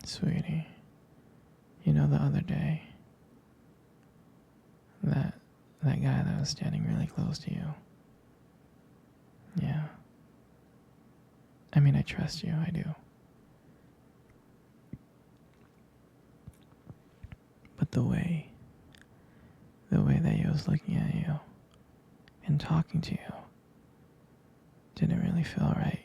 Sweetie, you know the other day, that that guy that was standing really close to you. Yeah. I mean, I trust you, I do. But the way that he was looking at you and talking to you didn't really feel right.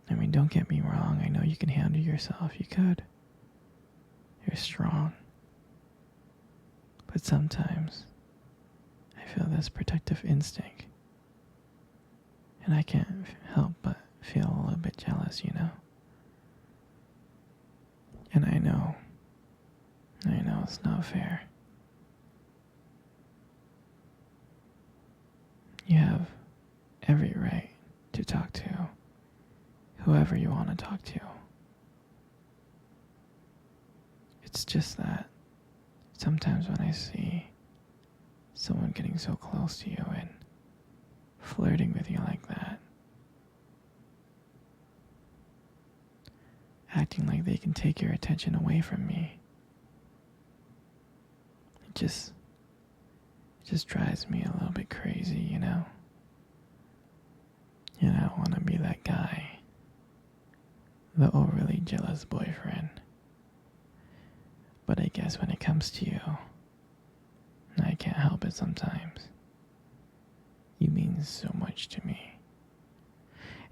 I mean, don't get me wrong, I know you can handle yourself, you could. You're strong. But sometimes, I feel this protective instinct. And I can't help but feel a little bit jealous, you know? And I know it's not fair. You have every right to talk to whoever you want to talk to. It's just that sometimes when I see someone getting so close to you and flirting with you like that, acting like they can take your attention away from me, it just drives me a little bit crazy, you know? And I don't want to be that guy, the overly jealous boyfriend. But I guess when it comes to you, I can't help it sometimes. You mean so much to me.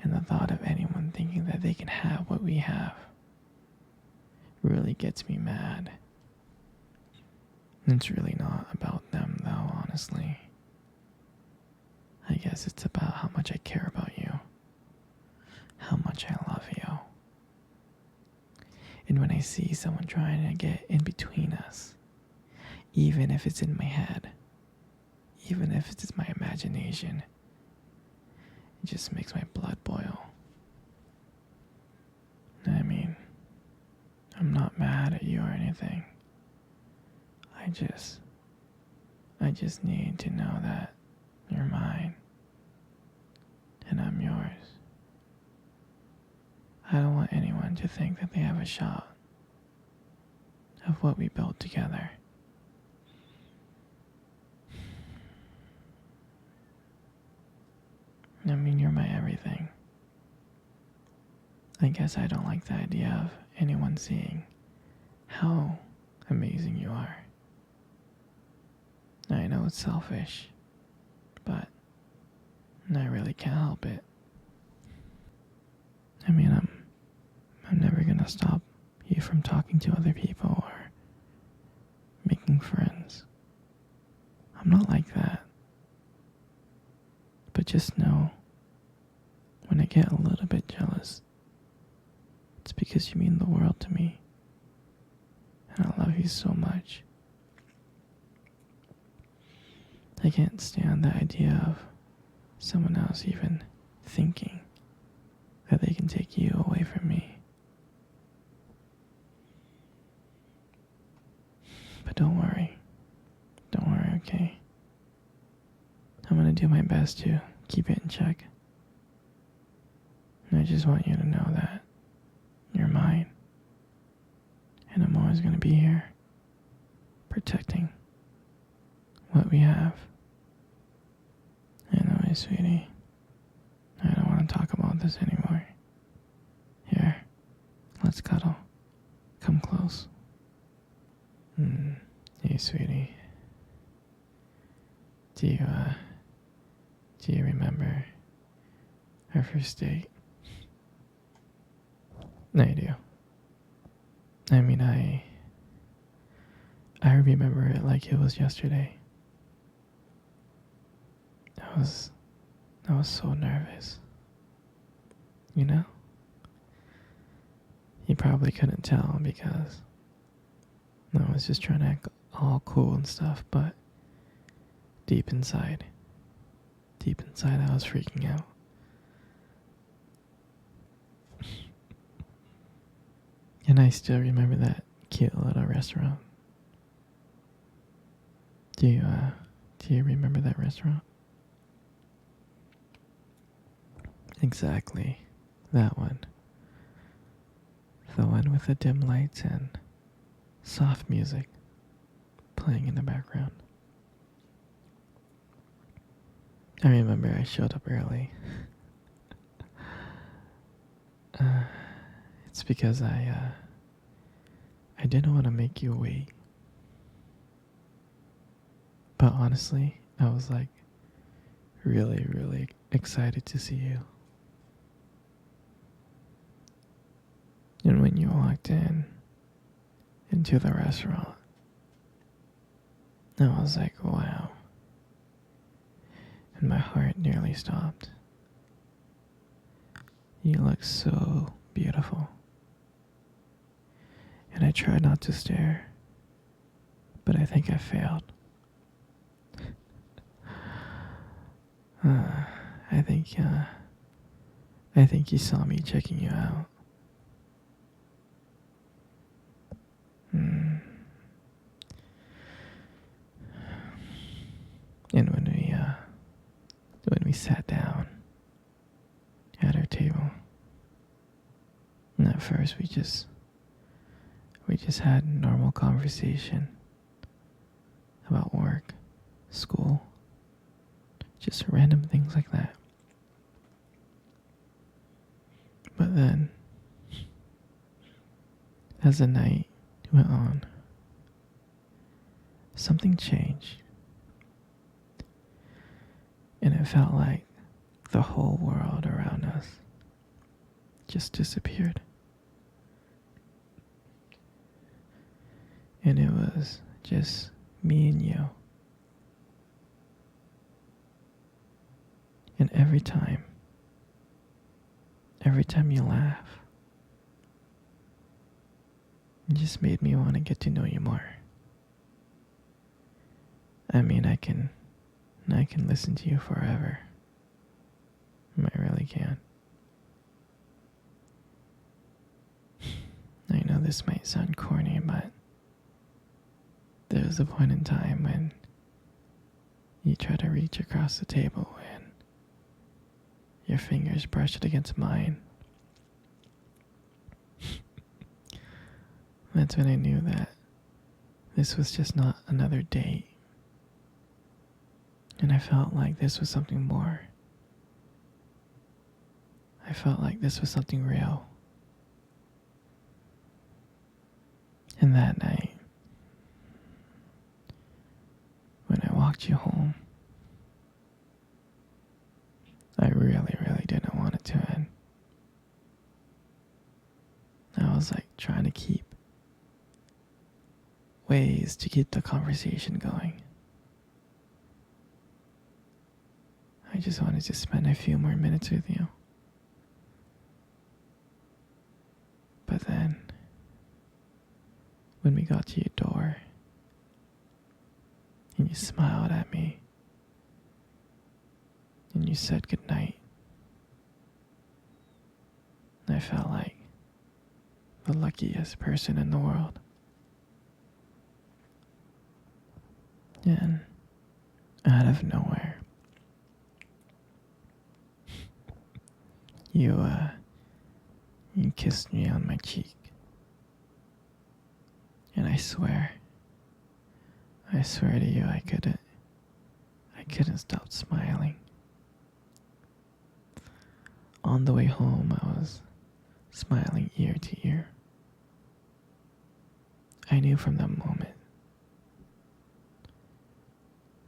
And the thought of anyone thinking that they can have what we have really gets me mad. It's really not about them, though, honestly. I guess it's about how much I care about you, how much I love you. And when I see someone trying to get in between us, even if it's in my head, even if it's my imagination, it just makes my blood boil. I mean, I'm not mad at you or anything. I just need to know that you're mine and I'm yours. I don't want anyone to think that they have a shot of what we built together. I mean, you're my everything. I guess I don't like the idea of anyone seeing how amazing you are. I know it's selfish, but I really can't help it. I mean, I'm never gonna stop you from talking to other people or making friends. I'm not like that. But just know, when I get a little bit jealous, it's because you mean the world to me. And I love you so much. I can't stand the idea of someone else even thinking that they can take you away from me. But don't worry, okay? I'm gonna do my best to keep it in check. And I just want you to know that you're mine. And I'm always gonna be here, protecting what we have. Anyway, sweetie, I don't want to talk about this anymore. Here, let's cuddle. Come close. Hey, sweetie. Do you remember our first date? I do. I mean, I remember it like it was yesterday. I was so nervous. You know? You probably couldn't tell because I was just trying to act all cool and stuff, but deep inside I was freaking out. And I still remember that cute little restaurant. Do you remember that restaurant? Exactly, that one. The one with the dim lights and soft music playing in the background. I remember I showed up early. It's because I didn't want to make you wait. But honestly, I was like really, really excited to see you. And when you walked into the restaurant, I was like, wow. And my heart nearly stopped. You look so beautiful. And I tried not to stare, but I think I failed. I think you saw me checking you out. And when we sat down at our table, and at first we just had normal conversation about work, school, just random things like that. But then, as the night went on, something changed. And it felt like the whole world around us just disappeared. And it was just me and you. And every time you laugh, it just made me want to get to know you more. I mean, I can listen to you forever. I really can. I know this might sound corny, but there was a point in time when you try to reach across the table and your fingers brushed against mine. That's when I knew that this was just not another date. And I felt like this was something more. I felt like this was something real. And that night, when I walked you home, I really, really didn't want it to end. I was like trying to keep ways to keep the conversation going. I just wanted to spend a few more minutes with you. But then, when we got to your door, and you smiled at me, and you said goodnight, I felt like the luckiest person in the world. And out of nowhere, you kissed me on my cheek. And I swear to you, I couldn't stop smiling. On the way home, I was smiling ear to ear. I knew from that moment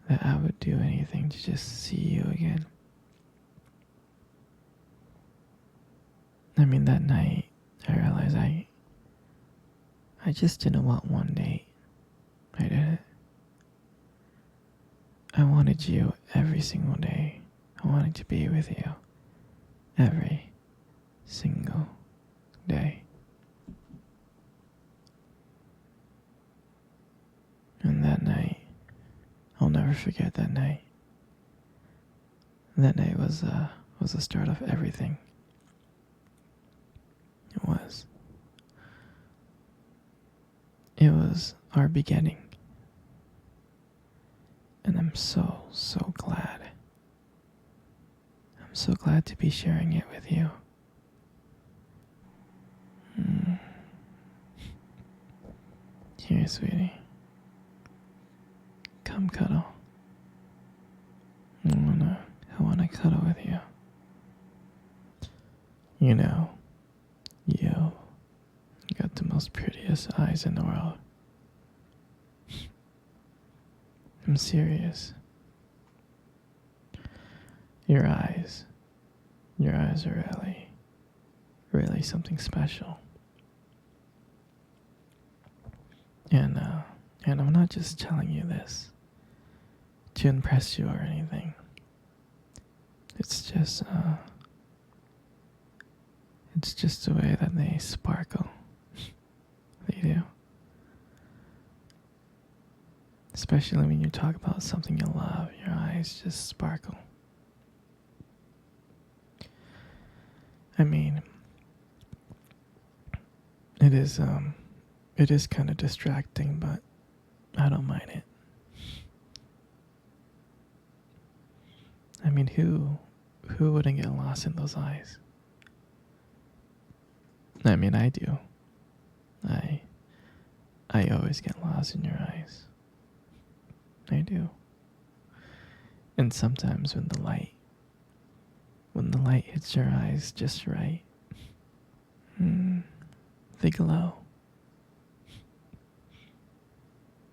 that I would do anything to just see you again. I mean, that night, I realized I just didn't want one date. I didn't. I wanted you every single day. I wanted to be with you every single day. And that night, I'll never forget that night. That night was the start of everything. It was our beginning. And I'm so, so glad. I'm so glad to be sharing it with you. sweetie. Come cuddle. I wanna cuddle with you. You know, you got the most prettiest eyes in the world. I'm serious. Your eyes. Your eyes are really, really something special. And I'm not just telling you this to impress you or anything. It's just the way that they sparkle. They do. Especially when you talk about something you love, your eyes just sparkle. I mean, it is kind of distracting, but I don't mind it. I mean, who wouldn't get lost in those eyes? I mean, I do. I always get lost in your eyes. I do. And sometimes when the light hits your eyes just right, they glow.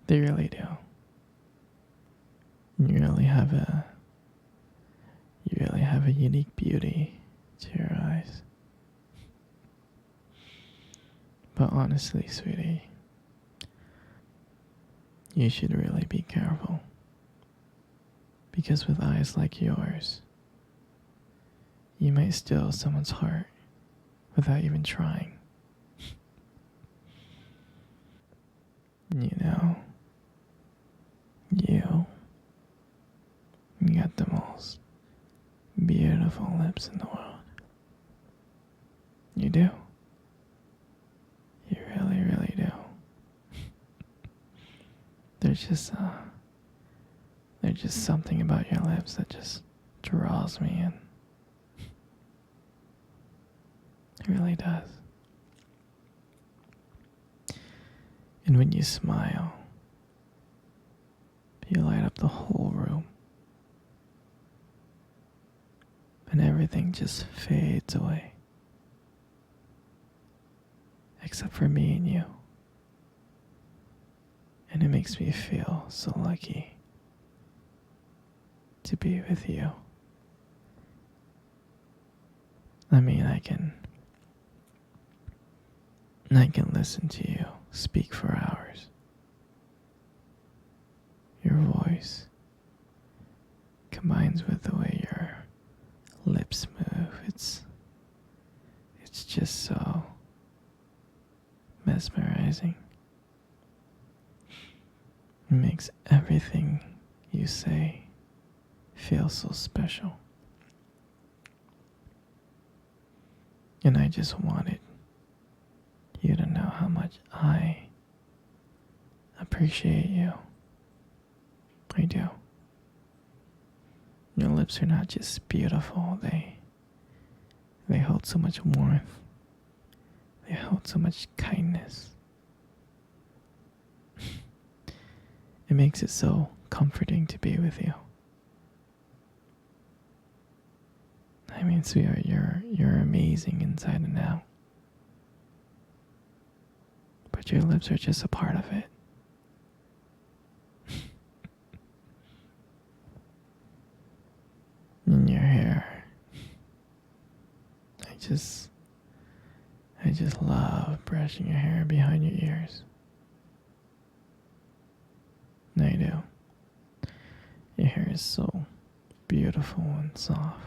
They really do. You really have a unique beauty to your eyes. But honestly, sweetie, you should really be careful. Because with eyes like yours, you might steal someone's heart without even trying. You know, you got the most beautiful lips in the world. You do. You really, really do. There's just something about your lips that just draws me in. It really does. And when you smile, you light up the whole room. And everything just fades away. Except for me and you. And it makes me feel so lucky to be with you. I mean, I can listen to you speak for hours. Your voice combines with the way your lips move. It's just so mesmerizing. It makes everything you say feel so special. And I just wanted you to know how much I appreciate you. I do. Your lips are not just beautiful, they hold so much warmth. They hold so much kindness. It makes it so comforting to be with you. I mean, sweetheart, you're amazing inside and out. But your lips are just a part of it. And your hair. I just love brushing your hair behind your ears. I do. Your hair is so beautiful and soft.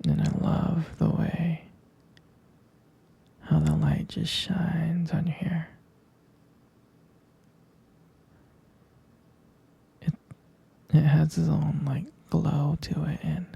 And I love the way how the light just shines on your hair. It has its own glow to it, and